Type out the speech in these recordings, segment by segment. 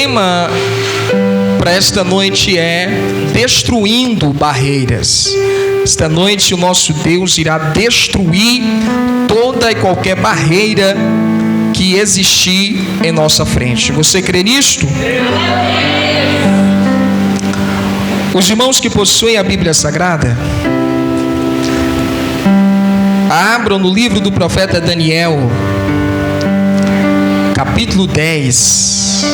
tema para esta noite é destruindo barreiras. Esta noite o nosso Deus irá destruir toda e qualquer barreira que existir em nossa frente. Você crê nisto? Os irmãos que possuem a Bíblia Sagrada, abram no livro do profeta Daniel, capítulo 10.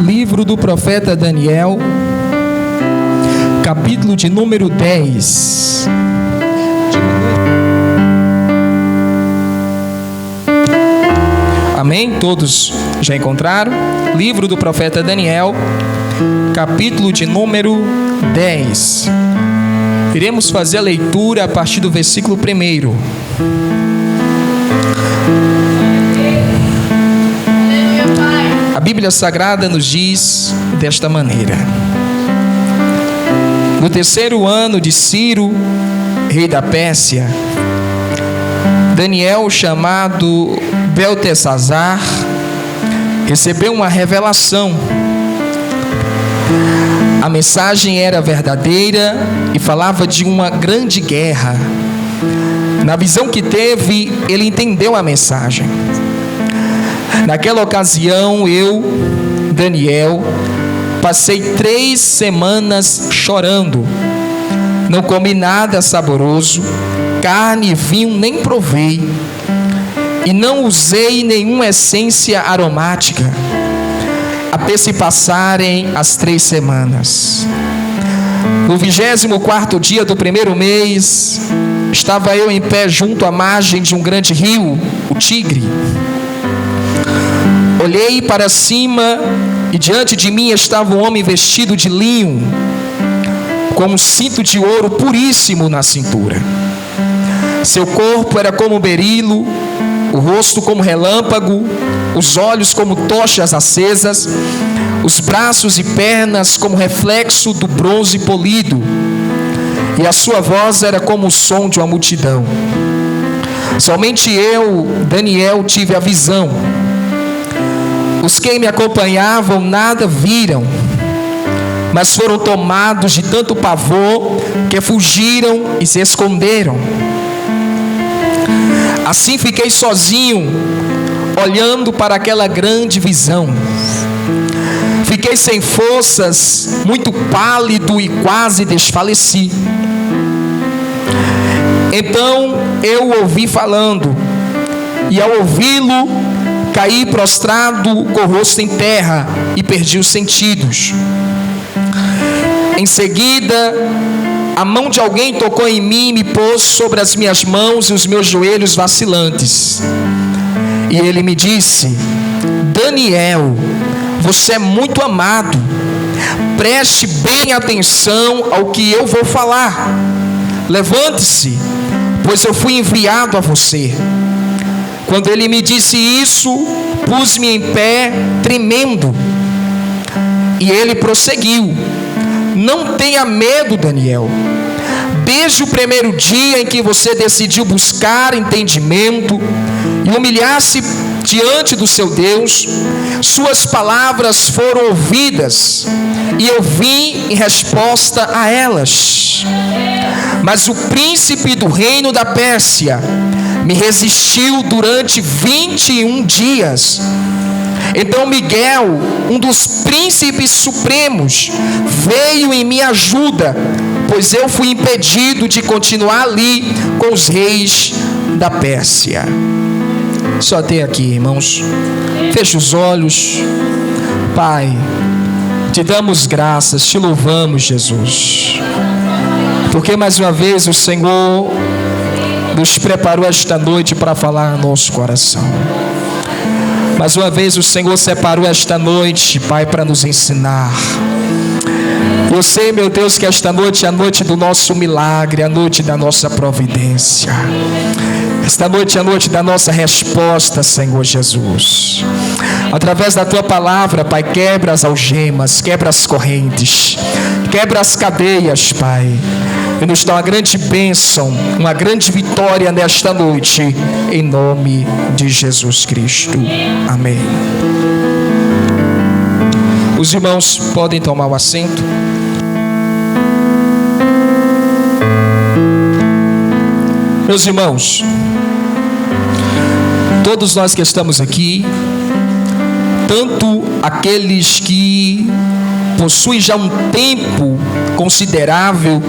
Livro do profeta Daniel, capítulo de número 10. Amém? Todos já encontraram? Livro do profeta Daniel, capítulo de número 10. Iremos fazer a leitura a partir do versículo 1. A Bíblia Sagrada nos diz desta maneira: no 3º ano de Ciro, rei da Pérsia, Daniel, chamado Beltesazar, recebeu uma revelação. A mensagem era verdadeira e falava de uma grande guerra. Na visão que teve, ele entendeu a mensagem. Naquela ocasião, eu, Daniel, passei 3 semanas chorando. Não comi nada saboroso, carne e vinho nem provei, e não usei nenhuma essência aromática, até se passarem as 3 semanas. No 24º dia do 1º mês, estava eu em pé junto à margem de um grande rio, o Tigre. Olhei para cima e diante de mim estava um homem vestido de linho, com um cinto de ouro puríssimo na cintura. Seu corpo era como berilo, o rosto como relâmpago, os olhos como tochas acesas, os braços e pernas como reflexo do bronze polido, e a sua voz era como o som de uma multidão. Somente eu, Daniel, tive a visão. Os que me acompanhavam nada viram, mas foram tomados de tanto pavor que fugiram e se esconderam. Assim fiquei sozinho, olhando para aquela grande visão. Fiquei sem forças, muito pálido e quase desfaleci. Então eu o ouvi falando, e ao ouvi-lo, caí prostrado com o rosto em terra e perdi os sentidos. Em seguida, a mão de alguém tocou em mim e me pôs sobre as minhas mãos e os meus joelhos vacilantes. E ele me disse: Daniel, você é muito amado. Preste bem atenção ao que eu vou falar. Levante-se, pois eu fui enviado a você. Quando ele me disse isso, pus-me em pé, tremendo. E ele prosseguiu: não tenha medo, Daniel. Desde o primeiro dia em que você decidiu buscar entendimento e humilhar-se diante do seu Deus, suas palavras foram ouvidas e eu vim em resposta a elas. Mas o príncipe do reino da Pérsia me resistiu durante 21 dias. Então Miguel, um dos príncipes supremos, veio em minha ajuda, pois eu fui impedido de continuar ali com os reis da Pérsia. Só até aqui, irmãos. Feche os olhos. Pai, te damos graças, te louvamos, Jesus, porque mais uma vez o Senhor nos preparou esta noite para falar no nosso coração. Mais uma vez o Senhor separou esta noite, Pai, para nos ensinar. Eu sei, meu Deus, que esta noite é a noite do nosso milagre, a noite da nossa providência. Esta noite é a noite da nossa resposta, Senhor Jesus. Através da Tua palavra, Pai, quebra as algemas, quebra as correntes, quebra as cadeias, Pai. E nos dá uma grande bênção, uma grande vitória nesta noite, em nome de Jesus Cristo. Amém. Os irmãos podem tomar o assento. Meus irmãos, todos nós que estamos aqui, tanto aqueles que possuem já um tempo considerável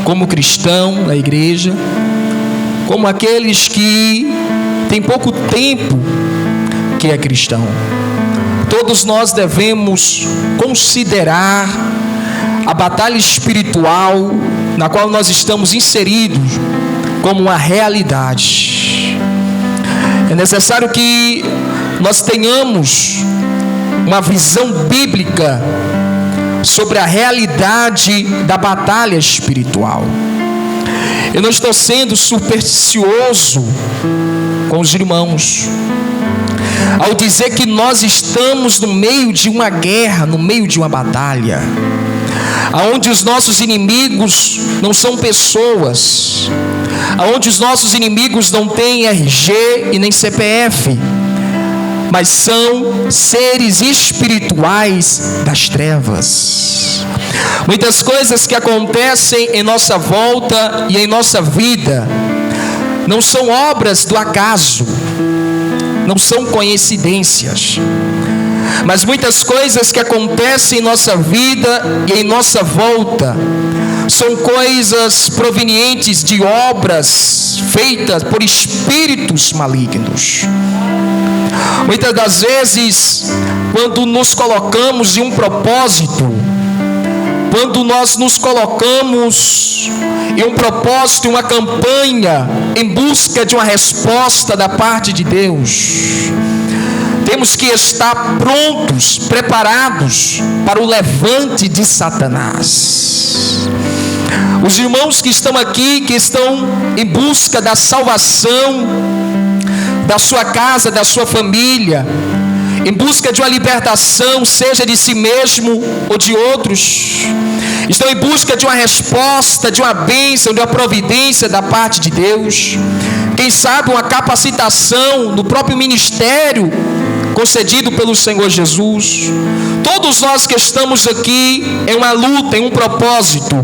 como cristão na igreja, como aqueles que têm pouco tempo que é cristão, todos nós devemos considerar a batalha espiritual na qual nós estamos inseridos como uma realidade. É necessário que nós tenhamos uma visão bíblica sobre a realidade da batalha espiritual. Eu não estou sendo supersticioso com os irmãos ao dizer que nós estamos no meio de uma guerra, no meio de uma batalha, aonde os nossos inimigos não são pessoas, aonde os nossos inimigos não têm RG e nem CPF, mas são seres espirituais das trevas. Muitas coisas que acontecem em nossa volta e em nossa vida não são obras do acaso, não são coincidências, mas muitas coisas que acontecem em nossa vida e em nossa volta são coisas provenientes de obras feitas por espíritos malignos. Muitas das vezes, quando nos colocamos em um propósito, quando nós nos colocamos em um propósito, em uma campanha, em busca de uma resposta da parte de Deus, temos que estar prontos, preparados para o levante de Satanás. Os irmãos que estão aqui, que estão em busca da salvação da sua casa, da sua família, em busca de uma libertação, seja de si mesmo ou de outros, estão em busca de uma resposta, de uma bênção, de uma providência da parte de Deus, quem sabe uma capacitação no próprio ministério concedido pelo Senhor Jesus. Todos nós que estamos aqui em uma luta, em um propósito,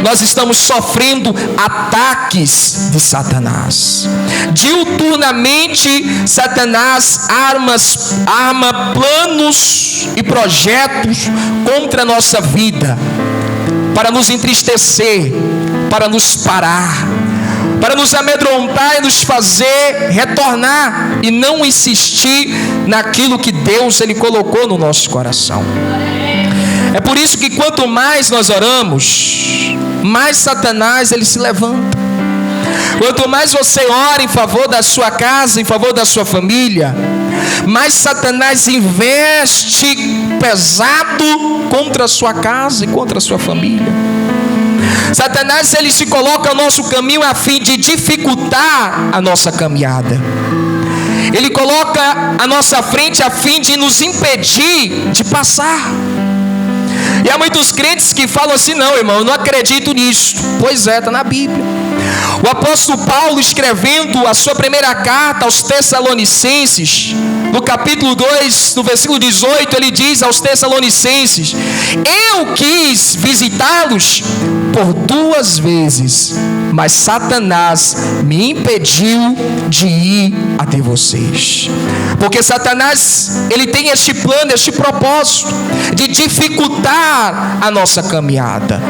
nós estamos sofrendo ataques de Satanás. Diuturnamente, Satanás arma planos e projetos contra a nossa vida, para nos entristecer, para nos parar, para nos amedrontar e nos fazer retornar e não insistir naquilo que Deus Ele colocou no nosso coração. É por isso que quanto mais nós oramos, mais Satanás ele se levanta. Quanto mais você ora em favor da sua casa, em favor da sua família, mais Satanás investe pesado contra a sua casa e contra a sua família. Satanás ele se coloca ao nosso caminho a fim de dificultar a nossa caminhada. Ele coloca à nossa frente a fim de nos impedir de passar. E há muitos crentes que falam assim: não, irmão, eu não acredito nisso. Pois é, está na Bíblia. O apóstolo Paulo, escrevendo a sua primeira carta aos Tessalonicenses, no capítulo 2, no versículo 18, ele diz aos Tessalonicenses: eu quis visitá-los por 2 vezes, mas Satanás me impediu de ir até vocês. Porque Satanás, ele tem este plano, este propósito de dificultar a nossa caminhada.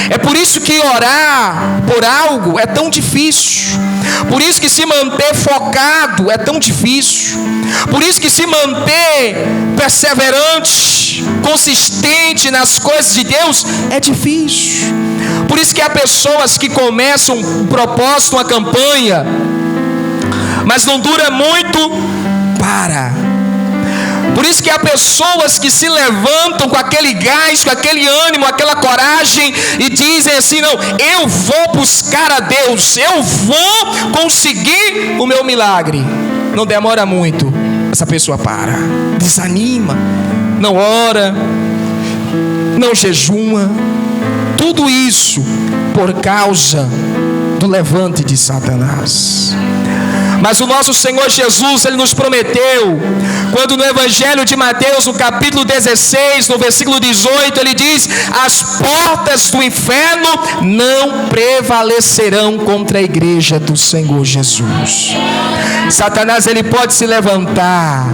É por isso que orar por algo é tão difícil. Por isso que se manter focado é tão difícil. Por isso que se manter perseverante, consistente nas coisas de Deus é difícil. Por isso que há pessoas que começam um propósito, uma campanha, mas não dura muito, para. Por isso que há pessoas que se levantam com aquele gás, com aquele ânimo, aquela coragem e dizem assim: não, eu vou buscar a Deus, eu vou conseguir o meu milagre. Não demora muito, essa pessoa para, desanima, não ora, não jejuma. Tudo isso por causa do levante de Satanás. Mas o nosso Senhor Jesus, Ele nos prometeu, quando no Evangelho de Mateus, no capítulo 16, no versículo 18, Ele diz: as portas do inferno não prevalecerão contra a igreja do Senhor Jesus. Satanás, ele pode se levantar,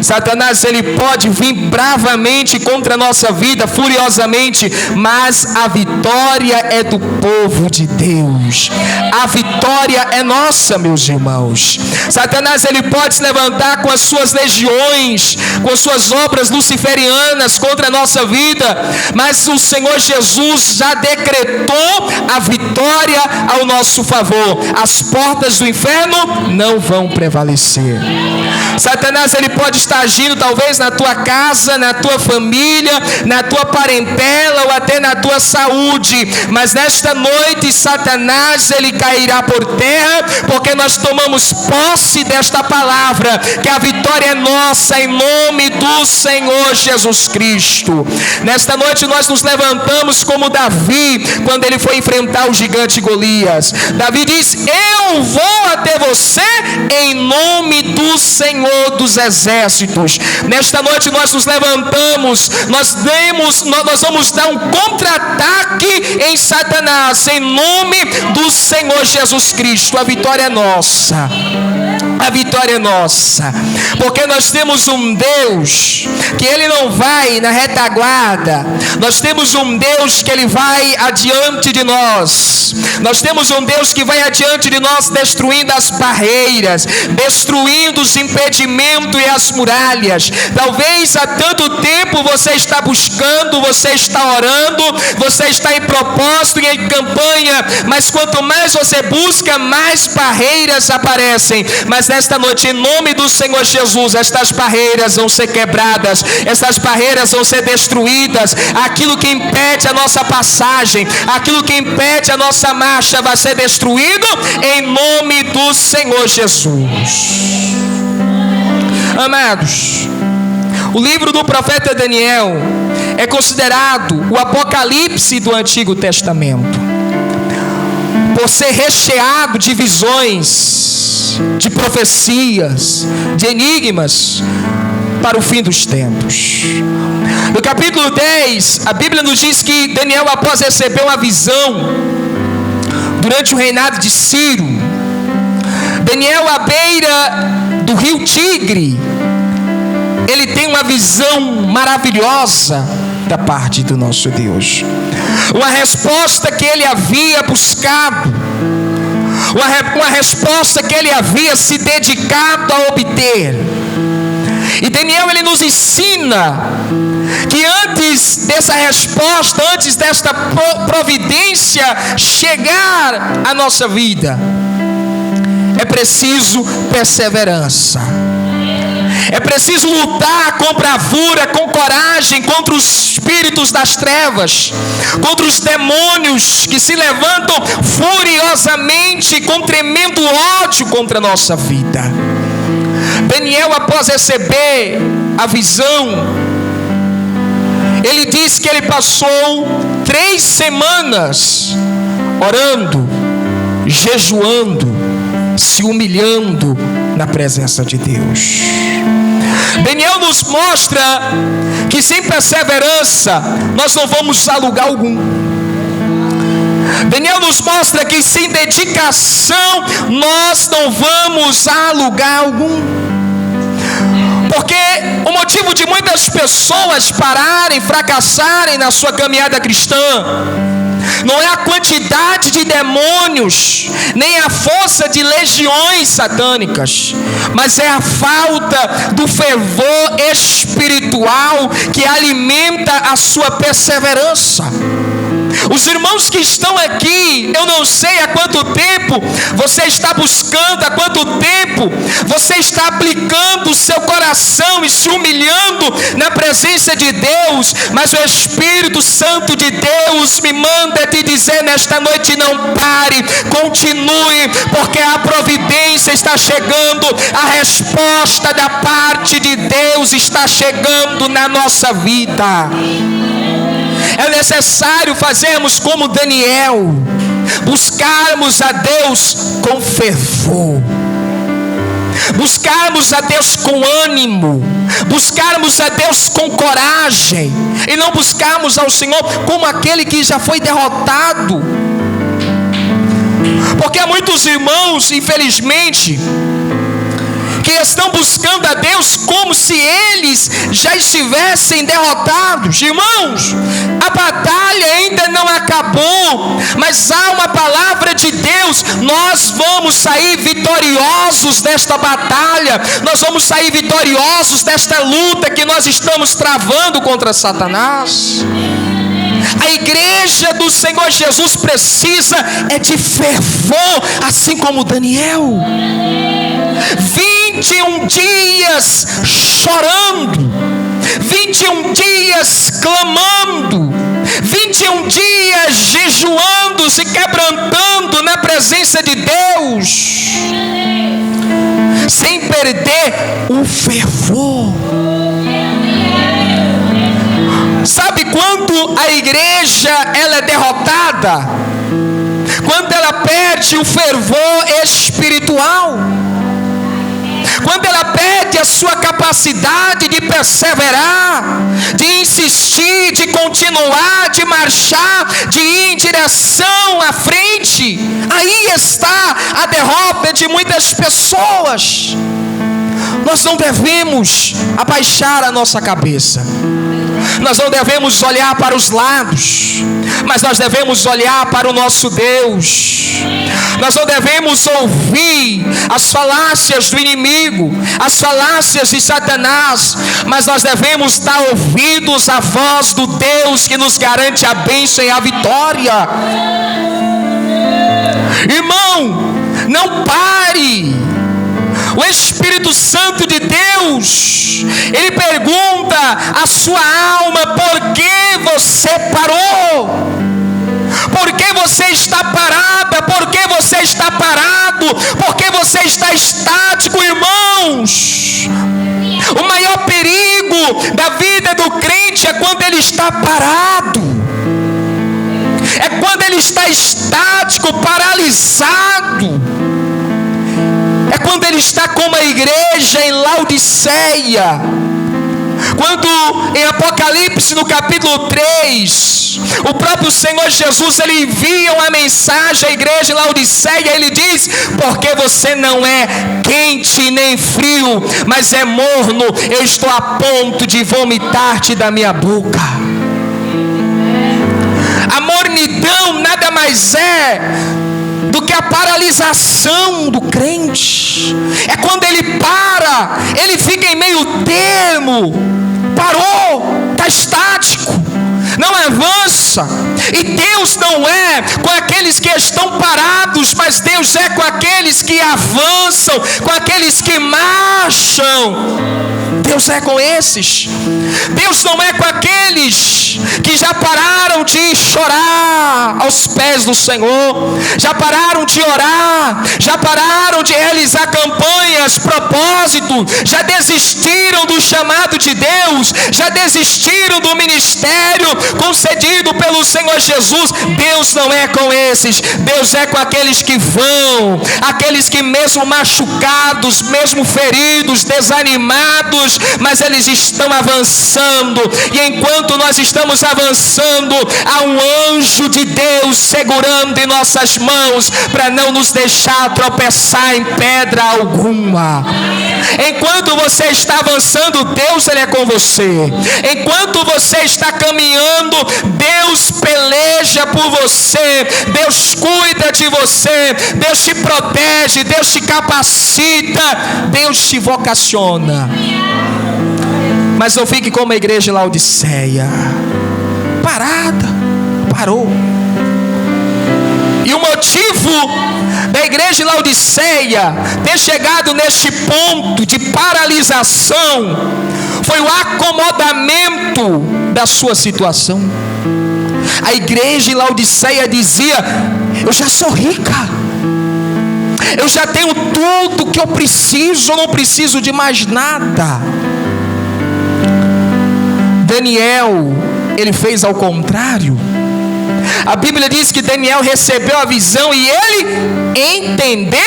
Satanás, ele pode vir bravamente contra a nossa vida, furiosamente, mas a vitória é do povo de Deus. A vitória é nossa, meus irmãos. Satanás, ele pode se levantar com as suas legiões, com as suas obras luciferianas contra a nossa vida, mas o Senhor Jesus já decretou a vitória ao nosso favor. As portas do inferno não vão prevalecer. Satanás, ele pode estar agindo talvez na tua casa, na tua família, na tua parentela ou até na tua saúde, mas nesta noite Satanás, ele cairá por terra, porque nós tomamos posse desta palavra, que a vitória é nossa em nome do Senhor Jesus Cristo. Nesta noite nós nos levantamos como Davi, quando ele foi enfrentar o gigante Golias. Davi diz: eu vou até você em nome do Senhor dos exércitos. Nesta noite nós nos levantamos, nós vamos dar um contra-ataque em Satanás, em nome do Senhor Jesus Cristo. A vitória é nossa. A vitória é nossa, porque nós temos um Deus que Ele não vai na retaguarda. Nós temos um Deus que Ele vai adiante de nós. Nós temos um Deus que vai adiante de nós, destruindo as barreiras, destruindo os impedimentos e as muralhas. Talvez há tanto tempo você está buscando, você está orando, você está em propósito e em campanha, mas quanto mais você busca, mais barreiras aparecem. Mas nesta noite, em nome do Senhor Jesus, estas barreiras vão ser quebradas, estas barreiras vão ser destruídas. Aquilo que impede a nossa passagem, aquilo que impede a nossa marcha, vai ser destruído em nome do Senhor Jesus. Amados, o livro do profeta Daniel é considerado o Apocalipse do Antigo Testamento, por ser recheado de visões, de profecias, de enigmas para o fim dos tempos. No capítulo 10, a Bíblia nos diz que Daniel, após receber uma visão durante o reinado de Ciro, Daniel, à beira do rio Tigre, ele tem uma visão maravilhosa da parte do nosso Deus. Uma resposta que ele havia buscado, uma resposta que ele havia se dedicado a obter. E Daniel, ele nos ensina que antes dessa resposta, antes desta providência chegar à nossa vida, é preciso perseverança. É preciso lutar com bravura, com coragem, contra os espíritos das trevas, contra os demônios que se levantam furiosamente com tremendo ódio contra a nossa vida. Daniel, após receber a visão, ele diz que ele passou 3 semanas orando, jejuando, se humilhando na presença de Deus. Daniel nos mostra que sem perseverança nós não vamos a lugar algum. Daniel nos mostra que sem dedicação nós não vamos a lugar algum. Porque o motivo de muitas pessoas pararem, fracassarem na sua caminhada cristã, não é a quantidade de demônios, nem a força de legiões satânicas, mas é a falta do fervor espiritual que alimenta a sua perseverança. Os irmãos que estão aqui, eu não sei há quanto tempo você está buscando, há quanto tempo você está aplicando o seu coração e se humilhando na presença de Deus, mas o Espírito Santo de Deus me manda te dizer nesta noite: não pare, continue, porque a providência está chegando, a resposta da parte de Deus está chegando na nossa vida. É necessário fazermos como Daniel, buscarmos a Deus com fervor, buscarmos a Deus com ânimo, buscarmos a Deus com coragem, e não buscarmos ao Senhor como aquele que já foi derrotado. Porque há muitos irmãos, infelizmente, que estão buscando a Deus como se eles já estivessem derrotados. Irmãos, a batalha ainda não acabou, mas há uma palavra de Deus: nós vamos sair vitoriosos desta batalha, nós vamos sair vitoriosos desta luta que nós estamos travando contra Satanás. A igreja do Senhor Jesus precisa de fervor, assim como Daniel. 21 dias chorando, 21 dias clamando, 21 dias jejuando, se quebrantando na presença de Deus, sem perder o fervor. Sabe quando a igreja ela é derrotada? Quando ela perde o fervor espiritual, quando ela perde a sua capacidade de perseverar, de insistir, de continuar, de marchar, de ir em direção à frente. Aí está a derrota de muitas pessoas. Nós não devemos abaixar a nossa cabeça, nós não devemos olhar para os lados, mas nós devemos olhar para o nosso Deus. Nós não devemos ouvir as falácias do inimigo, as falácias de Satanás, mas nós devemos dar ouvidos à voz do Deus que nos garante a bênção e a vitória. Irmão, não pare. O Espírito Santo de Deus, ele pergunta à sua alma: por que você parou? Por que você está parada? Por que você está parado? Por que você está estático, irmãos? O maior perigo da vida do crente é quando ele está parado, é quando ele está estático, paralisado. É quando ele está como a igreja em Laodiceia. Quando em Apocalipse no capítulo 3, o próprio Senhor Jesus ele envia uma mensagem à igreja em Laodiceia. Ele diz: porque você não é quente nem frio, mas é morno, eu estou a ponto de vomitar-te da minha boca. A mornidão nada mais é do que a paralisação do crente. É quando ele para, ele fica em meio termo, parou, está estático, não avança. E Deus não é com aqueles que estão parados, mas Deus é com aqueles que avançam, com aqueles que marcham. Deus é com esses. Deus não é com aqueles que já pararam de chorar aos pés do Senhor, já pararam de orar, já pararam de realizar campanhas, propósitos, já desistiram do chamado de Deus, já desistiram do ministério concedido pelo Senhor Jesus. Deus não é com esses. Deus é com aqueles que vão, aqueles que mesmo machucados, mesmo feridos, desanimados, mas eles estão avançando. E enquanto nós estamos avançando, há um anjo de Deus segurando em nossas mãos para não nos deixar tropeçar em pedra alguma. Enquanto você está avançando, Deus ele é com você. Enquanto você está caminhando, Deus peleja por você, Deus cuida de você, Deus te protege, Deus te capacita, Deus te vocaciona. Mas não fique como a igreja em Laodiceia, parada, parou. E o motivo da igreja de Laodiceia ter chegado neste ponto de paralisação foi o acomodamento da sua situação. A igreja de Laodiceia dizia: eu já sou rica, eu já tenho tudo que eu preciso, eu não preciso de mais nada. Daniel, ele fez ao contrário. A Bíblia diz que Daniel recebeu a visão e ele entendeu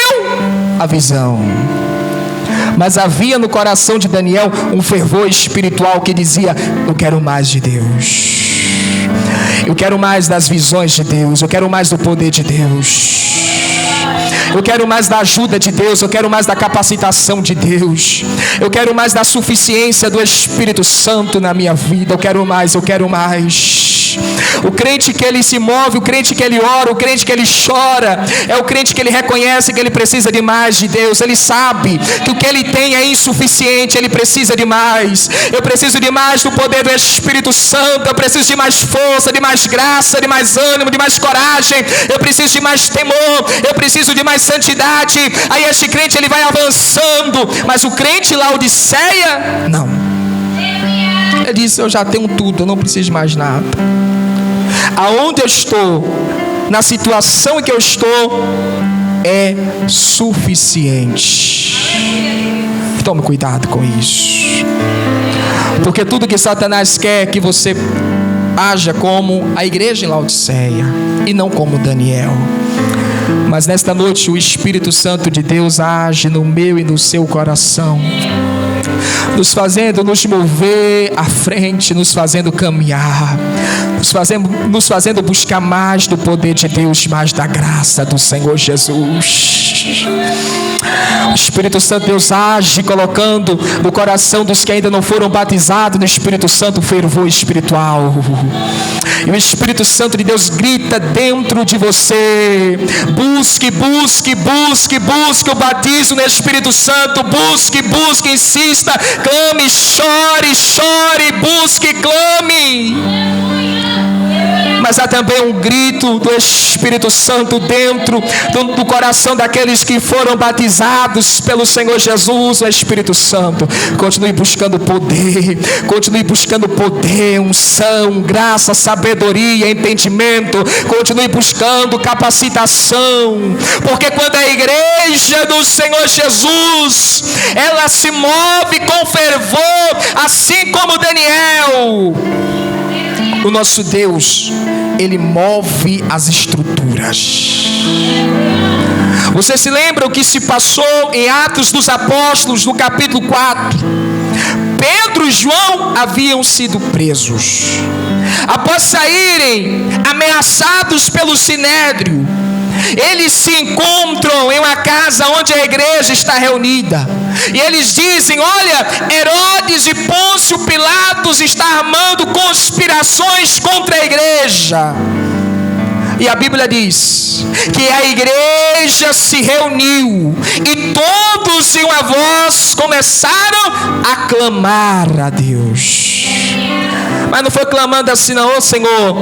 a visão. Mas havia no coração de Daniel um fervor espiritual que dizia: eu quero mais de Deus, eu quero mais das visões de Deus, eu quero mais do poder de Deus, eu quero mais da ajuda de Deus, eu quero mais da capacitação de Deus, eu quero mais da suficiência do Espírito Santo na minha vida, eu quero mais, eu quero mais. O crente que ele se move, o crente que ele ora, o crente que ele chora, é o crente que ele reconhece que ele precisa de mais de Deus. Ele sabe que o que ele tem é insuficiente, ele precisa de mais. Eu preciso de mais do poder do Espírito Santo, eu preciso de mais força, de mais graça, de mais ânimo, de mais coragem, eu preciso de mais temor, eu preciso de mais santidade. Aí este crente ele vai avançando, mas o crente Laodiceia, não. Ele disse: eu já tenho tudo, eu não preciso de mais nada. Aonde eu estou, na situação em que eu estou, é suficiente. Tome cuidado com isso, porque tudo que Satanás quer é que você haja como a igreja em Laodiceia e não como Daniel. Mas nesta noite o Espírito Santo de Deus age no meu e no seu coração, nos fazendo nos mover à frente, nos fazendo caminhar, nos fazendo buscar mais do poder de Deus, mais da graça do Senhor Jesus. O Espírito Santo de Deus age colocando no coração dos que ainda não foram batizados no Espírito Santo fervor espiritual. E o Espírito Santo de Deus grita dentro de você: busque, busque, busque, busque o batismo no Espírito Santo, busque, busque, insista, clame, chore, chore, busque, clame. Mas há também um grito do Espírito Santo dentro do coração daqueles que foram batizados pelo Senhor Jesus. O Espírito Santo: continue buscando poder, continue buscando poder, unção, graça, sabedoria, entendimento, continue buscando capacitação, porque quando a igreja do Senhor Jesus, ela se move com fervor, assim como Daniel, o nosso Deus, Ele move as estruturas. Você se lembra o que se passou em Atos dos Apóstolos, no capítulo 4? Pedro e João haviam sido presos. Após saírem ameaçados pelo Sinédrio, eles se encontram em uma casa onde a igreja está reunida. E eles dizem: olha, Herodes e Pôncio Pilatos estão armando conspirações contra a igreja. E a Bíblia diz que a igreja se reuniu e todos em uma voz começaram a clamar a Deus. Mas não foi clamando assim não: ô Senhor,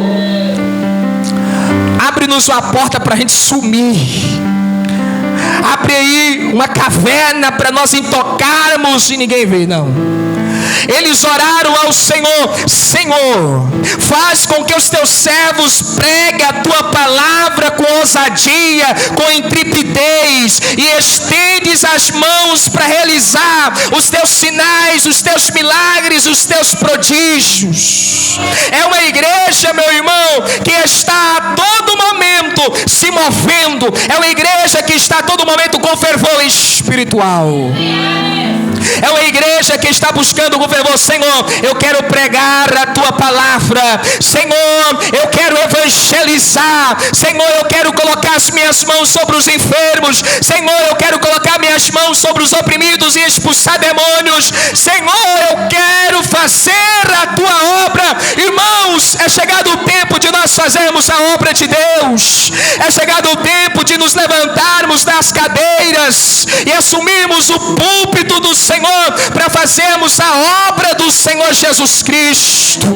abre-nos uma porta para a gente sumir, abre aí uma caverna para nós intocarmos e ninguém vê, não. Eles oraram ao Senhor: Senhor, faz com que os teus servos preguem a tua palavra com ousadia, com intrepidez, e estendes as mãos para realizar os teus sinais, os teus milagres, os teus prodígios. É uma igreja, meu irmão, que está a todo momento se movendo. É uma igreja que está a todo momento com fervor espiritual. É uma igreja que está buscando com fervor: Senhor, eu quero pregar a tua palavra, Senhor, eu quero evangelizar, Senhor, eu quero colocar as minhas mãos sobre os enfermos, Senhor, eu quero colocar minhas mãos sobre os oprimidos e expulsar demônios, Senhor, eu quero fazer a tua obra. Irmãos, é chegado o tempo de nós fazermos a obra de Deus. É chegado o tempo de nos levantarmos das cadeiras e assumirmos o púlpito do Senhor para para fazermos a obra do Senhor Jesus Cristo.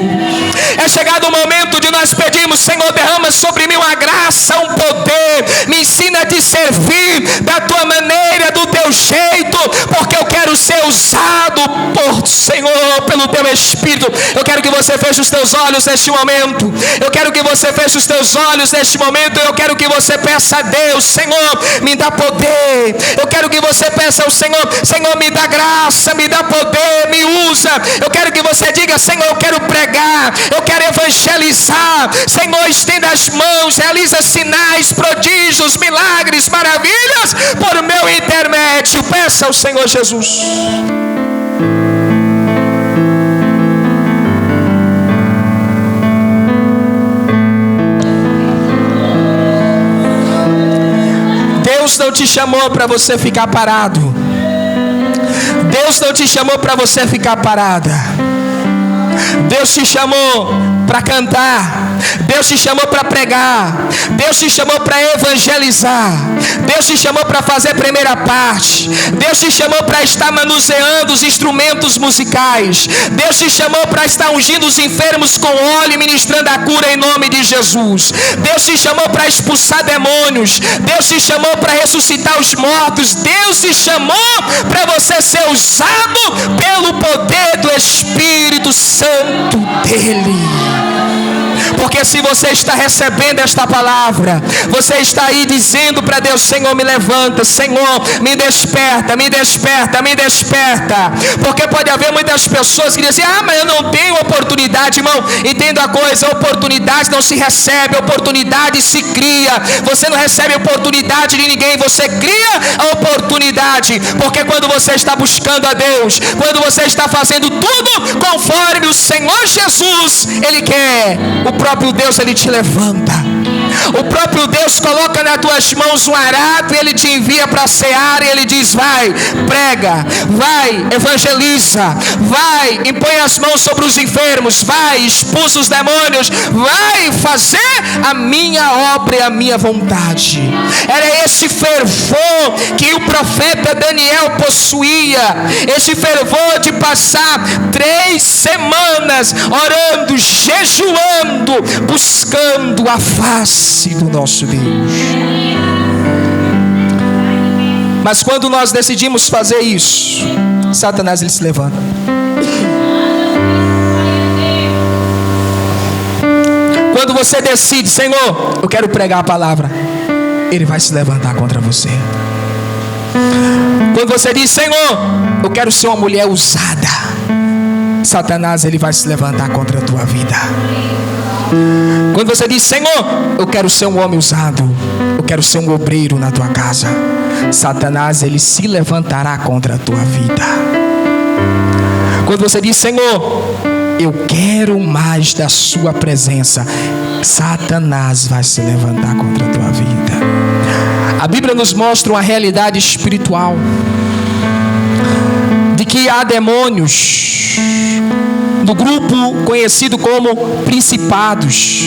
É chegado o momento de nós pedirmos: Senhor, derrama sobre mim uma graça, um poder, me ensina a te servir da tua maneira, do teu jeito, porque eu quero ser usado por Senhor, pelo teu Espírito. Eu quero que você feche os teus olhos neste momento. Eu quero que você feche os teus olhos neste momento. Eu quero que você peça a Deus: Senhor, me dá poder. Eu quero que você peça ao Senhor: Senhor, me dá graça, me dá poder, me usa. Eu quero que você diga: Senhor, eu quero pregar, eu quero evangelizar. Senhor, estenda as mãos, realiza sinais, prodígios, milagres, maravilhas por meu intermédio. Peça ao Senhor Jesus. Deus não te chamou para você ficar parado. Deus não te chamou para você ficar parada. Deus te chamou para cantar. Deus te chamou para pregar. Deus te chamou para evangelizar. Deus te chamou para fazer a primeira parte. Deus te chamou para estar manuseando os instrumentos musicais. Deus te chamou para estar ungindo os enfermos com óleo e ministrando a cura em nome de Jesus. Deus te chamou para expulsar demônios. Deus te chamou para ressuscitar os mortos. Deus te chamou para você ser usado pelo poder do Espírito Santo dele. Porque se você está recebendo esta palavra, você está aí dizendo para Deus: Senhor, me levanta, Senhor, me desperta, me desperta, me desperta. Porque pode haver muitas pessoas que dizem: ah, mas eu não tenho oportunidade. Irmão, entenda a coisa: oportunidade não se recebe, oportunidade se cria. Você não recebe oportunidade de ninguém, você cria a oportunidade. Porque quando você está buscando a Deus, quando você está fazendo tudo conforme o Senhor Jesus Ele quer, o próprio Deus, Ele te levanta. O próprio Deus coloca nas tuas mãos um arado e Ele te envia para a seara e Ele diz: vai, prega, vai, evangeliza, vai, impõe as mãos sobre os enfermos, vai, expulsa os demônios, vai fazer a minha obra e a minha vontade. Era esse fervor que o profeta Daniel possuía, esse fervor de passar 3 semanas orando, jejuando, buscando a face do nosso Deus. Mas quando nós decidimos fazer isso, Satanás ele se levanta. Quando você decide: Senhor, eu quero pregar a palavra, ele vai se levantar contra você. Quando você diz: Senhor, eu quero ser uma mulher usada, Satanás ele vai se levantar contra a tua vida. Quando você diz: Senhor, eu quero ser um homem usado, eu quero ser um obreiro na tua casa, Satanás ele se levantará contra a tua vida. Quando você diz: Senhor, eu quero mais da sua presença, Satanás vai se levantar contra a tua vida. A Bíblia nos mostra uma realidade espiritual de que há demônios do grupo conhecido como principados,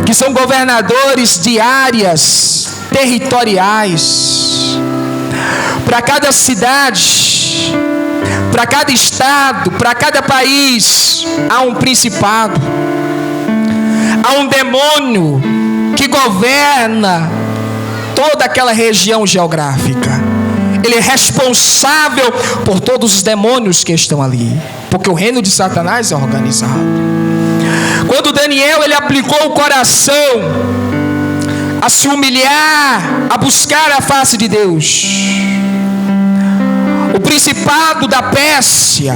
que são governadores de áreas territoriais. Para cada cidade, para cada estado, para cada país, há um principado, há um demônio que governa toda aquela região geográfica. Ele é responsável por todos os demônios que estão ali, porque o reino de Satanás é organizado. Quando Daniel ele aplicou o coração a se humilhar, a buscar a face de Deus, o principado da Pérsia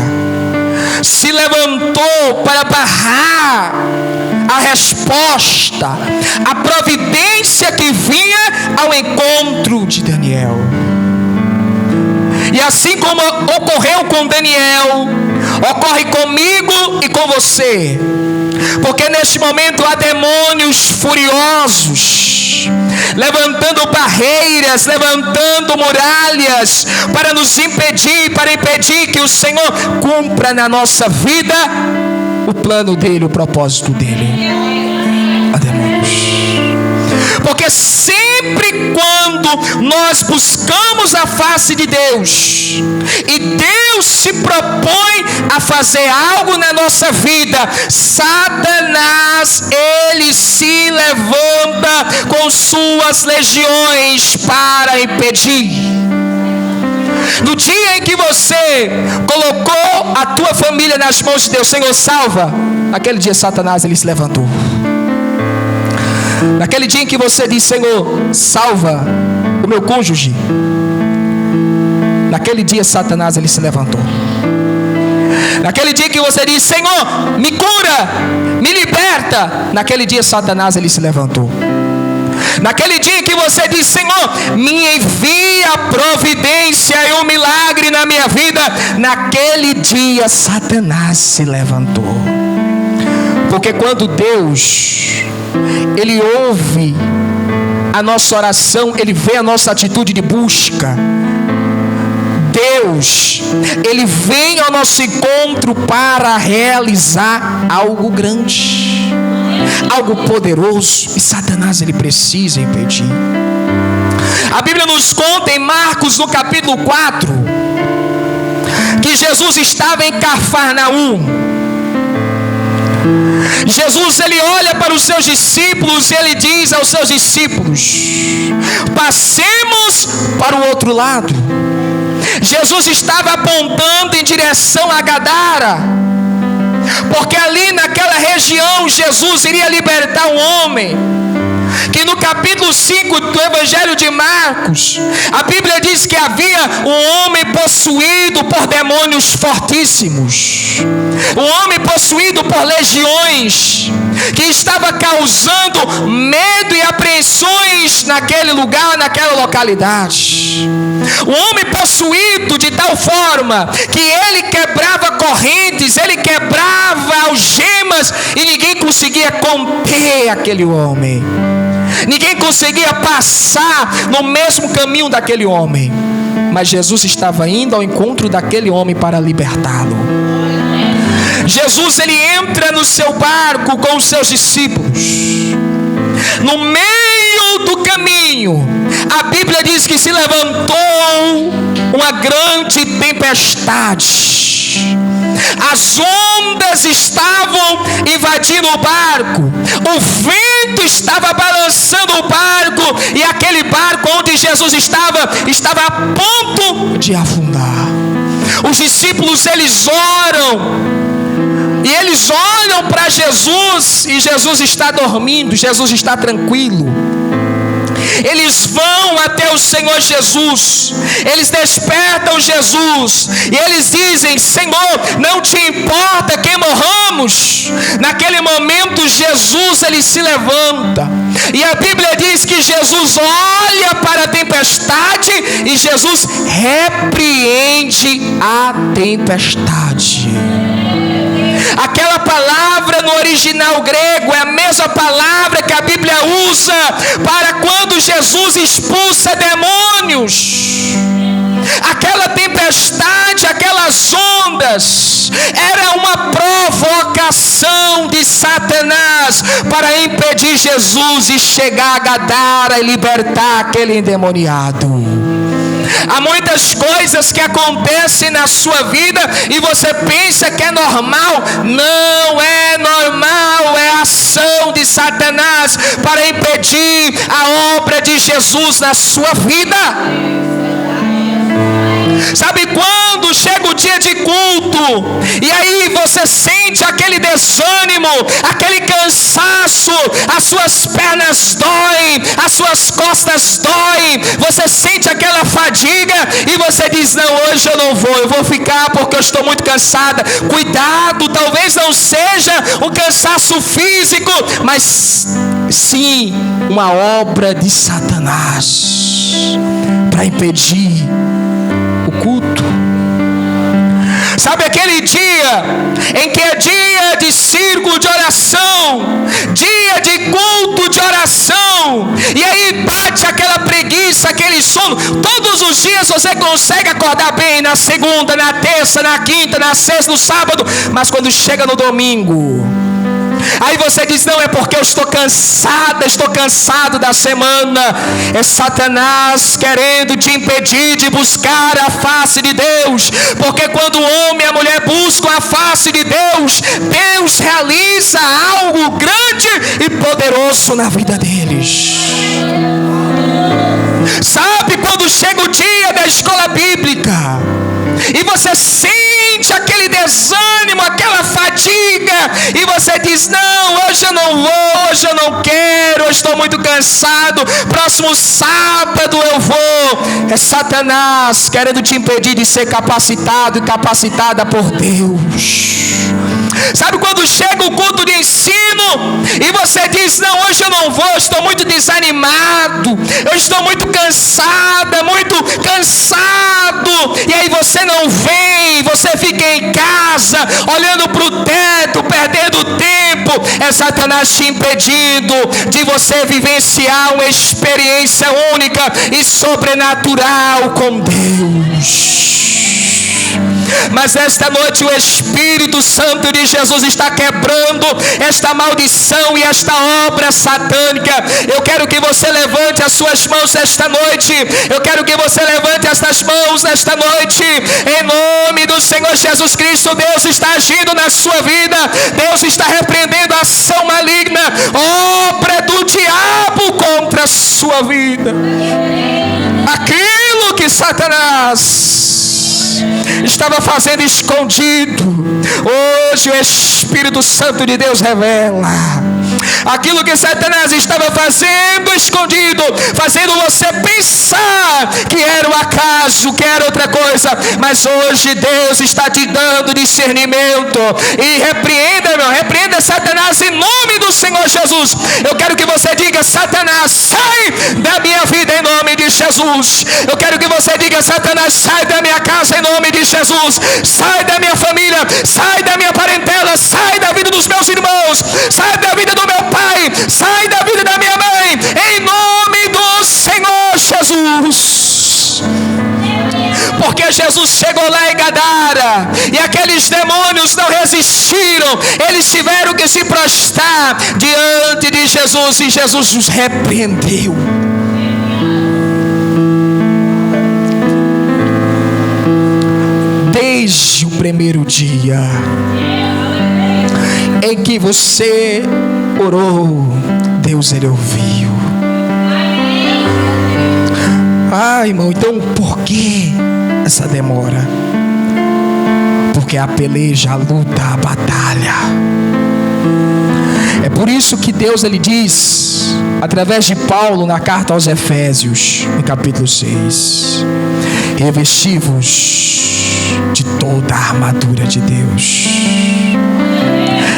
se levantou para barrar a resposta, a providência que vinha ao encontro de Daniel. E assim como ocorreu com Daniel, ocorre comigo e com você. Porque neste momento há demônios furiosos, levantando barreiras, levantando muralhas, para nos impedir, para impedir que o Senhor cumpra na nossa vida o plano dele, o propósito dele. Há demônios. Porque sempre quando nós buscamos a face de Deus, e Deus Deus se propõe a fazer algo na nossa vida, Satanás, ele se levanta com suas legiões para impedir. No dia em que você colocou a tua família nas mãos de Deus, Senhor, salva, naquele dia Satanás, ele se levantou. Naquele dia em que você diz, Senhor, salva o meu cônjuge, naquele dia Satanás, ele se levantou. Naquele dia que você diz, Senhor, me cura, me liberta, naquele dia Satanás, ele se levantou. Naquele dia que você diz, Senhor, me envia a providência e um milagre na minha vida, naquele dia Satanás se levantou. Porque quando Deus, ele ouve a nossa oração, ele vê a nossa atitude de busca, Deus, ele vem ao nosso encontro para realizar algo grande, algo poderoso, e Satanás, ele precisa impedir. A Bíblia nos conta em Marcos, no capítulo 4, que Jesus estava em Cafarnaum. Jesus, ele olha para os seus discípulos e ele diz aos seus discípulos: passemos para o outro lado. Jesus estava apontando em direção a Gadara, porque ali naquela região Jesus iria libertar um homem, que no capítulo 5 do Evangelho de Marcos, a Bíblia diz que havia um homem possuído por demônios fortíssimos, um homem possuído por legiões, que estava causando medo e apreensões naquele lugar, naquela localidade. Um homem possuído de tal forma que ele quebrava correntes, ele quebrava algemas, e ninguém conseguia conter aquele homem. Ninguém conseguia passar no mesmo caminho daquele homem. Mas Jesus estava indo ao encontro daquele homem para libertá-lo. Jesus, ele entra no seu barco com os seus discípulos. No meio do caminho, a Bíblia diz que se levantou uma grande tempestade. As ondas estavam invadindo o barco, o vento estava balançando o barco, e aquele barco onde Jesus estava a ponto de afundar. Os discípulos, eles oram, e eles olham para Jesus, e Jesus está dormindo, Jesus está tranquilo. Eles vão até o Senhor Jesus, eles despertam Jesus, e eles dizem: Senhor, não te importa que morramos? Naquele momento Jesus, ele se levanta, e a Bíblia diz que Jesus olha para a tempestade, e Jesus repreende a tempestade. Aquela palavra no original grego é a mesma palavra que a Bíblia usa para quando Jesus expulsa demônios. Aquela tempestade, aquelas ondas, era uma provocação de Satanás para impedir Jesus de chegar a Gadara e libertar aquele endemoniado. Há muitas coisas que acontecem na sua vida e você pensa que é normal. Não é normal, é a ação de Satanás para impedir a obra de Jesus na sua vida. Sabe quando chega o dia de culto, e aí você sente aquele desânimo, aquele cansaço, as suas pernas doem, as suas costas doem, você sente aquela fadiga, e você diz: não, hoje eu não vou, eu vou ficar porque eu estou muito cansada. Cuidado, talvez não seja um cansaço físico, mas sim uma obra de Satanás para impedir o culto. Sabe aquele dia em que é dia de círculo de oração, dia de culto de oração, e aí bate aquela preguiça, aquele sono? Todos os dias você consegue acordar bem, na segunda, na terça, na quinta, na sexta, no sábado, mas quando chega no domingo, aí você diz: não, é porque eu estou cansada, estou cansado da semana. É Satanás querendo te impedir de buscar a face de Deus, porque quando o homem e a mulher buscam a face de Deus, Deus realiza algo grande e poderoso na vida deles. Sabe, quando chega o dia da escola bíblica e você sente aquele desânimo, aquela fadiga, e você diz: não, hoje eu não vou, hoje eu não quero, eu estou muito cansado, próximo sábado eu vou. É Satanás querendo te impedir de ser capacitado e capacitada por Deus. Sabe, quando chega o culto de ensino e você diz: não, hoje eu não vou, eu estou muito desanimado, eu estou muito cansada, muito cansado, e aí você não vem, você fica em casa, olhando para o teto, perdendo tempo. É Satanás te impedindo de você vivenciar uma experiência única e sobrenatural com Deus. Mas esta noite o Espírito Santo de Jesus está quebrando esta maldição e esta obra satânica. Eu quero que você levante as suas mãos esta noite. Eu quero que você levante estas mãos nesta noite. Em nome do Senhor Jesus Cristo, Deus está agindo na sua vida. Deus está repreendendo a ação maligna, obra do diabo contra a sua vida. Aquilo que Satanás estava fazendo escondido, hoje o Espírito Santo de Deus revela. Aquilo que Satanás estava fazendo escondido, fazendo você pensar que era um acaso, que era outra coisa, mas hoje Deus está te dando discernimento. E repreenda Satanás em nome do Senhor Jesus. Eu quero que você diga: Satanás, sai da minha vida em nome de Jesus. Eu quero que você diga: Satanás, sai da minha casa em nome de Jesus. Sai da minha família, sai da minha parentela, sai da vida dos meus irmãos, sai da vida do meu pai, sai da vida da minha mãe, em nome do Senhor Jesus. Porque Jesus chegou lá em Gadara e aqueles demônios não resistiram, eles tiveram que se prostrar diante de Jesus e Jesus os repreendeu. Desde o primeiro dia em que você orou, Deus, ele ouviu. Irmão, então por que essa demora? Porque a peleja, a luta, a batalha. É por isso que Deus, ele diz, através de Paulo na carta aos Efésios, no capítulo 6: revesti-vos de toda a armadura de Deus.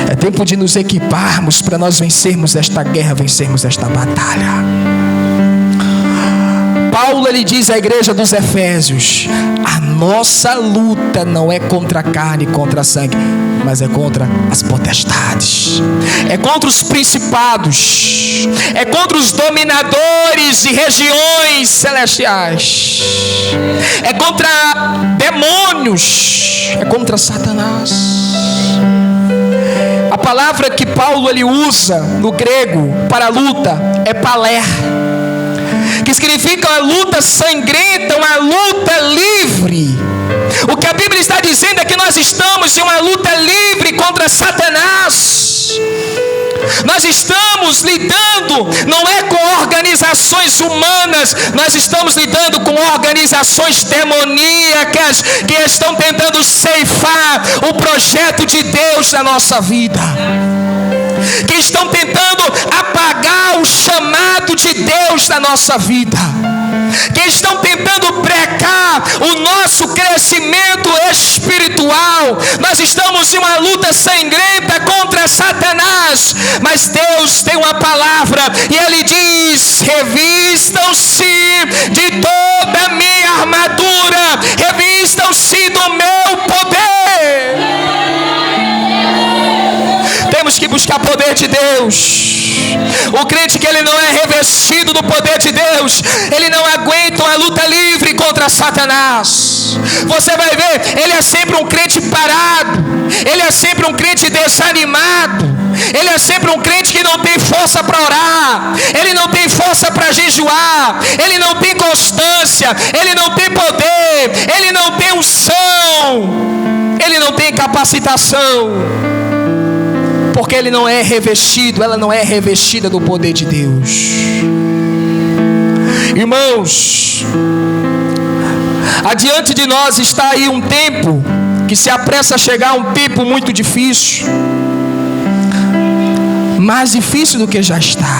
É tempo de nos equiparmos para nós vencermos esta guerra, vencermos esta batalha. Paulo, ele diz à igreja dos Efésios: a nossa luta não é contra a carne e contra a sangue, mas é contra as potestades, é contra os principados, é contra os dominadores de regiões celestiais, é contra demônios, é contra Satanás. A palavra que Paulo ele usa no grego para luta é paler, que significa uma luta sangrenta, uma luta livre. O que a Bíblia está dizendo é que nós estamos em uma luta livre contra Satanás. Nós estamos lidando, não é com organizações humanas, nós estamos lidando com organizações demoníacas que estão tentando ceifar o projeto de Deus na nossa vida, que estão tentando apagar o chamado de Deus na nossa vida, que estão tentando brecar o nosso crescimento espiritual. Nós estamos em uma luta sangrenta contra Satanás, mas Deus tem uma palavra e Ele diz: revistam-se de toda a minha armadura, revistam-se do meu poder. Temos que buscar poder de Deus. O crente que ele não é revestido do poder de Deus, ele não aguenta uma luta livre contra Satanás. Você vai ver, ele é sempre um crente parado, ele é sempre um crente desanimado, ele é sempre um crente que não tem força para orar, ele não tem força para jejuar, ele não tem constância, ele não tem poder, ele não tem unção. não tem capacitação, porque ele não é revestido, ela não é revestida do poder de Deus. Irmãos, adiante de nós está aí um tempo que se apressa a chegar, um tempo muito difícil, mais difícil do que já está,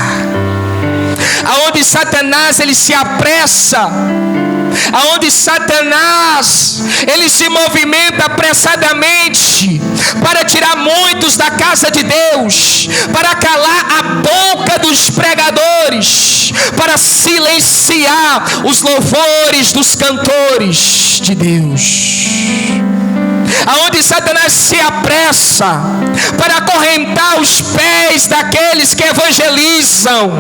aonde Satanás ele se apressa, aonde Satanás ele se movimenta apressadamente para tirar muitos da casa de Deus, para calar a boca dos pregadores, para silenciar os louvores dos cantores de Deus. Aonde Satanás se apressa para acorrentar os pés daqueles que evangelizam,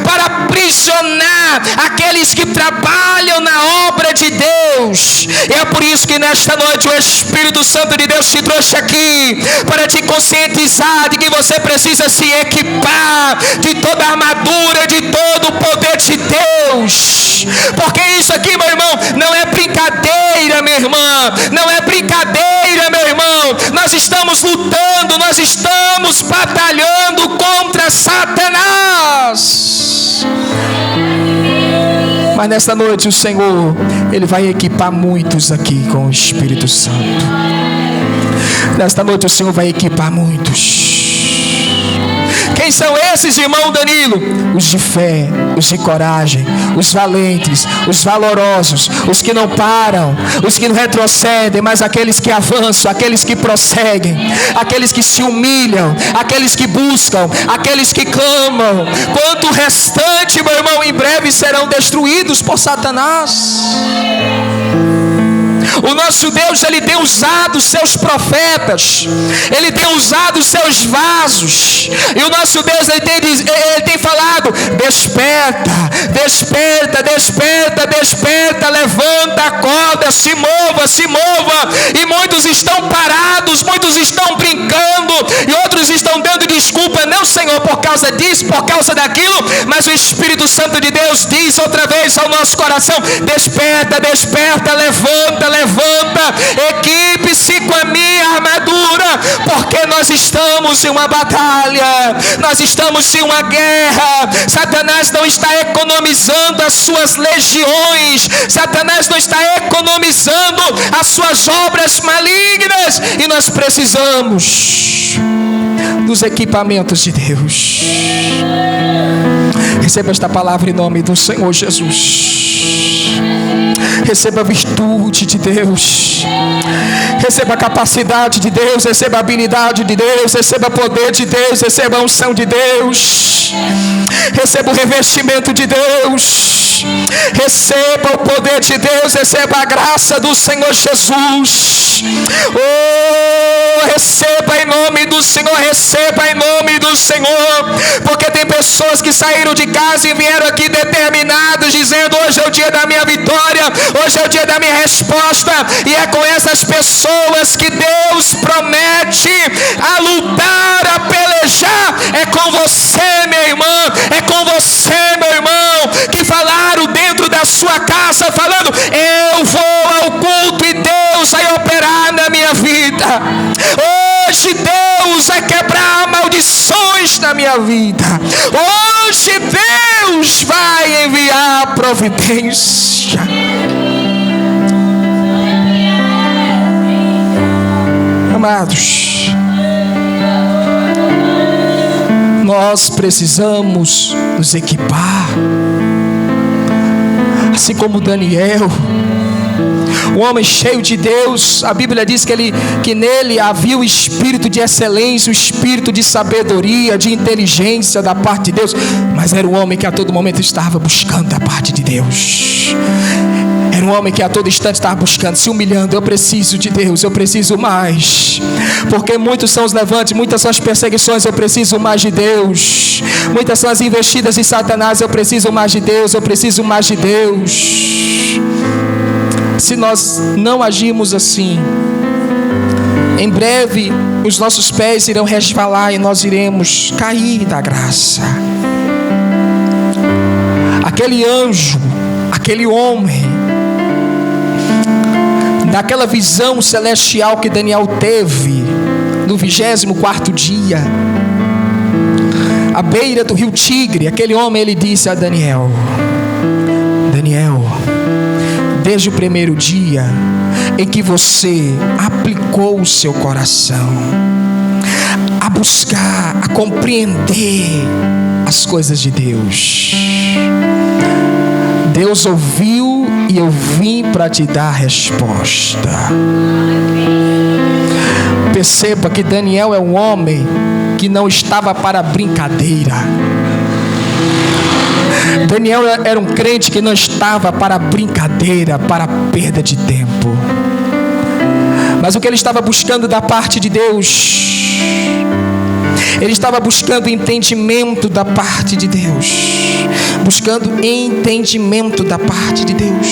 para aprisionar aqueles que trabalham na obra de Deus. E é por isso que nesta noite o Espírito Santo de Deus te trouxe aqui, para te conscientizar de que você precisa se equipar de toda a armadura, de todo o poder de Deus. Porque isso aqui, meu irmão, não é brincadeira, minha irmã, não é brincadeira, meu irmão. Nós estamos lutando, nós estamos batalhando contra Satanás. Mas nesta noite o Senhor, Ele vai equipar muitos aqui com o Espírito Santo. Nesta noite o Senhor vai equipar muitos. Quem são esses, irmão Danilo? Os de fé, os de coragem, os valentes, os valorosos, os que não param, os que não retrocedem, mas aqueles que avançam, aqueles que prosseguem, aqueles que se humilham, aqueles que buscam, aqueles que clamam. Quanto o restante, meu irmão, em breve serão destruídos por Satanás. O nosso Deus, Ele tem usado seus profetas, Ele tem usado seus vasos, e o nosso Deus, Ele tem falado: desperta, desperta, desperta, desperta, levanta, acorda, se mova, se mova. E muitos estão parados, muitos estão brincando, e outros estão dando desculpa: não, Senhor, por causa disso, por causa daquilo. Mas o Espírito Santo de Deus diz outra vez ao nosso coração: desperta, desperta, levanta, levanta, equipe-se com a minha armadura, porque nós estamos em uma batalha, nós estamos em uma guerra. Satanás não está economizando as suas legiões, Satanás não está economizando as suas obras malignas, e nós precisamos dos equipamentos de Deus. Receba esta palavra em nome do Senhor Jesus. Receba a virtude de Deus, receba a capacidade de Deus, receba a habilidade de Deus, receba o poder de Deus, receba a unção de Deus, receba o revestimento de Deus, receba o poder de Deus, receba a graça do Senhor Jesus. Oh, receba em nome do Senhor, receba em nome do Senhor, porque tem pessoas que saíram de casa e vieram aqui determinados, dizendo: hoje é o dia da minha vitória, hoje é o dia da minha resposta. E é com essas pessoas que Deus promete a lutar, a pelejar. É com você, minha irmã, é com você, meu irmão, que falaram dentro da sua casa, falando: eu vou ao culto e Deus vai operar na minha vida. Hoje Deus vai quebrar maldições na minha vida. Hoje Deus vai enviar providência. Amados, nós precisamos nos equipar, assim como Daniel, um homem cheio de Deus. A Bíblia diz que nele havia o espírito de excelência, o espírito de sabedoria, de inteligência da parte de Deus, mas era um homem que a todo momento estava buscando a parte de Deus. Era um homem que a todo instante estava buscando, se humilhando. Eu preciso de Deus, eu preciso mais, porque muitos são os levantes, muitas são as perseguições. Eu preciso mais de Deus. Muitas são as investidas de Satanás. Eu preciso mais de Deus, eu preciso mais de Deus. Se nós não agirmos assim, em breve os nossos pés irão resvalar e nós iremos cair da graça. Aquele anjo, aquele homem, daquela visão celestial que Daniel teve no 24º dia, à beira do rio Tigre, aquele homem, ele disse a Daniel: Daniel, desde o primeiro dia em que você aplicou o seu coração a buscar, a compreender as coisas de Deus, Deus ouviu e eu vim para te dar a resposta. Perceba que Daniel é um homem que não estava para brincadeira. Daniel era um crente que não estava para brincadeira, para perda de tempo. Mas o que ele estava buscando da parte de Deus, ele estava buscando entendimento da parte de Deus, buscando entendimento da parte de Deus,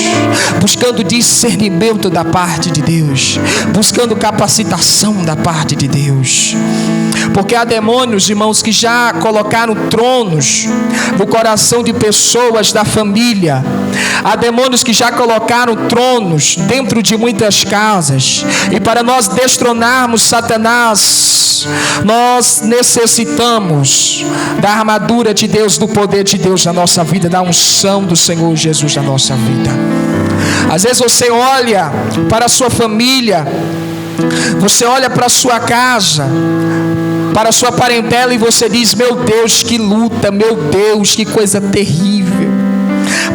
buscando discernimento da parte de Deus, buscando capacitação da parte de Deus. Porque há demônios, irmãos, que já colocaram tronos no coração de pessoas da família. Há demônios que já colocaram tronos dentro de muitas casas. E para nós destronarmos Satanás, nós necessitamos da armadura de Deus, do poder de Deus na nossa vida, da unção do Senhor Jesus na nossa vida. Às vezes você olha para a sua família, você olha para a sua casa, para a sua parentela, e você diz: meu Deus, que luta, meu Deus, que coisa terrível.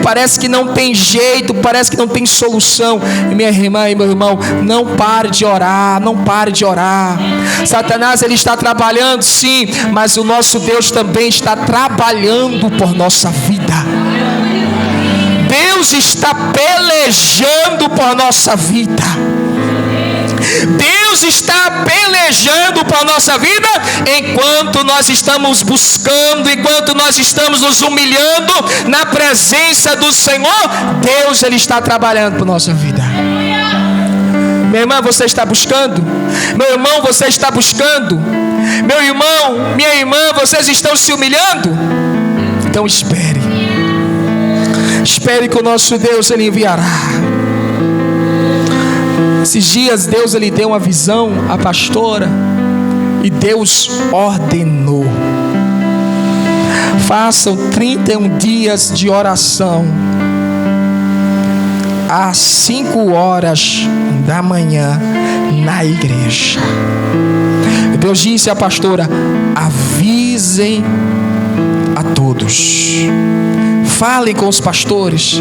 Parece que não tem jeito, parece que não tem solução. E minha irmã e meu irmão, não pare de orar, não pare de orar. Satanás, ele está trabalhando sim, mas o nosso Deus também está trabalhando por nossa vida. Deus está pelejando por nossa vida. Deus está pelejando para a nossa vida, enquanto nós estamos buscando, enquanto nós estamos nos humilhando na presença do Senhor. Deus, ele está trabalhando para a nossa vida. Minha irmã, você está buscando? Meu irmão, você está buscando? Meu irmão, minha irmã, vocês estão se humilhando? Então espere que o nosso Deus, ele enviará. Esses dias Deus, ele deu uma visão à pastora, e Deus ordenou: façam 31 dias de oração às 5 horas da manhã na igreja. Deus disse à pastora: avisem a todos, falem com os pastores,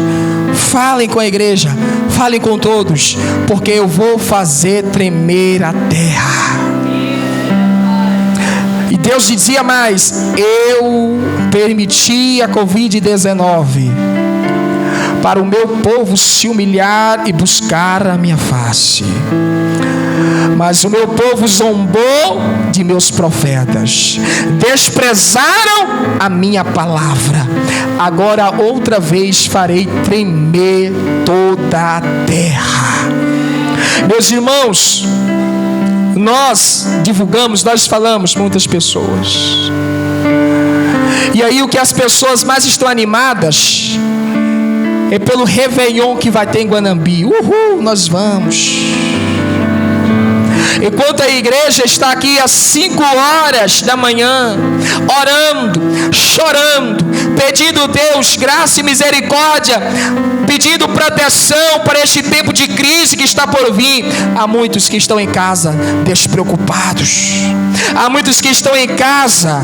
falem com a igreja, falem com todos, porque eu vou fazer tremer a terra. E Deus dizia mais: eu permiti a Covid-19 para o meu povo se humilhar e buscar a minha face. Mas o meu povo zombou de meus profetas, desprezaram a minha palavra. Agora outra vez farei tremer toda a terra. Meus irmãos, nós divulgamos, nós falamos muitas pessoas. E aí o que as pessoas mais estão animadas é pelo Réveillon que vai ter em Guanambi. Uhul, nós vamos. Enquanto a igreja está aqui às 5 horas da manhã, orando, chorando, pedindo a Deus graça e misericórdia, pedindo proteção para este tempo de crise que está por vir, há muitos que estão em casa despreocupados. Há muitos que estão em casa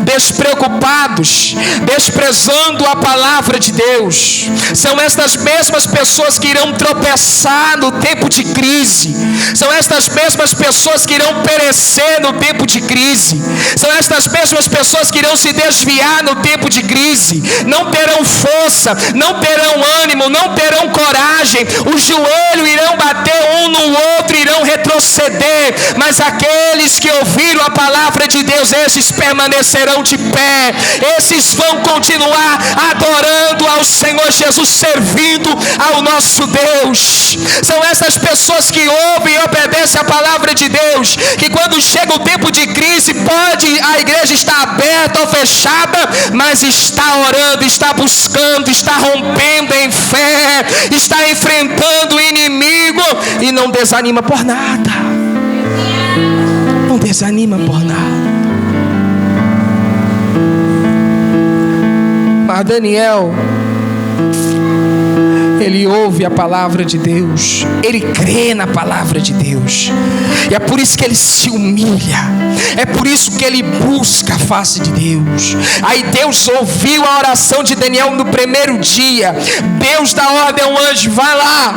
despreocupados, desprezando a palavra de Deus. São estas mesmas pessoas que irão tropeçar no tempo de crise. São estas mesmas pessoas que irão perecer no tempo de crise. São estas mesmas pessoas que irão se desviar no tempo de crise. Não terão força, não terão ânimo, não terão coragem. O joelho irão bater um no outro, irão retroceder. Mas aqueles que ouviram a palavra de Deus, esses permanecerão de pé. Esses vão continuar adorando ao Senhor Jesus, servindo ao nosso Deus. São essas pessoas que ouvem e obedecem a palavra de Deus, que quando chega o tempo de crise, pode a igreja estar aberta ou fechada, mas está orando, está buscando, está rompendo em fé, está enfrentando o inimigo e não desanima por nada. Não desanima por nada. Mas Daniel, ele ouve a palavra de Deus, ele crê na palavra de Deus, e é por isso que ele se humilha, é por isso que ele busca a face de Deus. Aí Deus ouviu a oração de Daniel no primeiro dia. Deus dá ordem ao anjo: vai lá.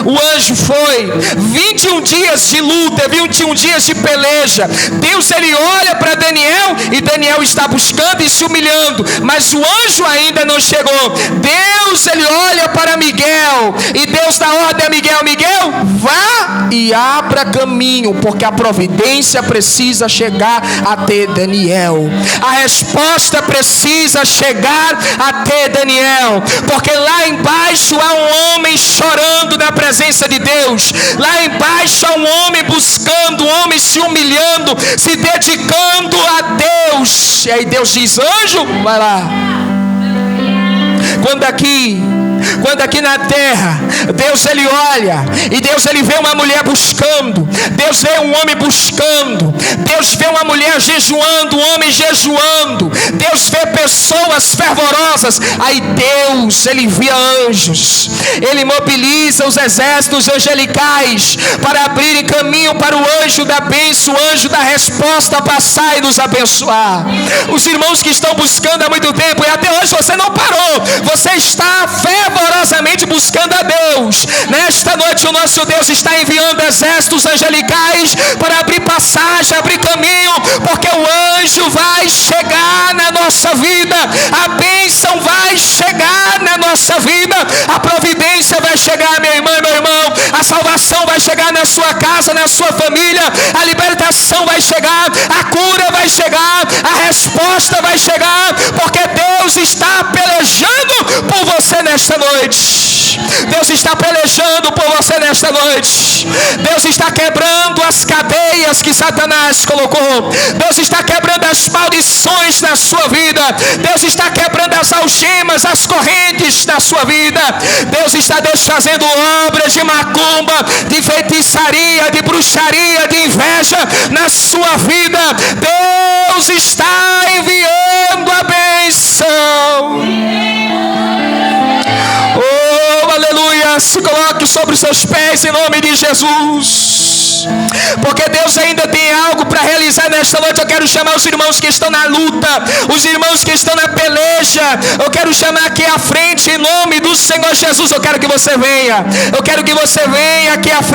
O anjo foi. 21 dias de luta, 21 dias de peleja. Deus, ele olha para Daniel, e Daniel está buscando e se humilhando, mas o anjo ainda não chegou. Deus, ele olha para Miguel, e Deus dá ordem a Miguel: Miguel, vá e abra caminho, porque a providência precisa chegar até Daniel. A resposta precisa chegar até Daniel, porque lá embaixo há um homem chorando na presença de Deus. Lá embaixo há um homem buscando, um homem se humilhando, se dedicando a Deus. E aí Deus diz: anjo, vai lá. Quando aqui na terra, Deus, ele olha, e Deus, ele vê uma mulher buscando, Deus vê um homem buscando, Deus vê uma mulher jejuando, um homem jejuando, Deus vê pessoas fervorosas. Aí Deus, ele envia anjos, ele mobiliza os exércitos angelicais para abrirem caminho para o anjo da bênção, o anjo da resposta passar e nos abençoar. Os irmãos que estão buscando há muito tempo, e até hoje você não parou, você está fervorosamente buscando a Deus. Nesta noite o nosso Deus está enviando exércitos angelicais para abrir passagem, abrir caminho, porque o anjo vai chegar na nossa vida, a bênção vai chegar na nossa vida, a providência vai chegar, minha irmã e meu irmão, a salvação vai chegar na sua casa, na sua família, a libertação vai chegar, a cura vai chegar, a resposta vai chegar, porque Deus está pelejando por você nesta noite. Deus está pelejando por você nesta noite. Deus está quebrando as cadeias que Satanás colocou. Deus está quebrando as maldições na sua vida. Deus está quebrando as algemas, as correntes na sua vida. Deus está desfazendo obras de macumba, de feitiçaria, de bruxaria, de inveja na sua vida. Deus está enviando a bênção. Oh, aleluia. Se coloque sobre os seus pés em nome de Jesus, porque Deus ainda tem algo para realizar nesta noite. Eu quero chamar os irmãos que estão na luta, os irmãos que estão na peleja, eu quero chamar aqui à frente em nome do Senhor Jesus. Eu quero que você venha, eu quero que você venha aqui à frente.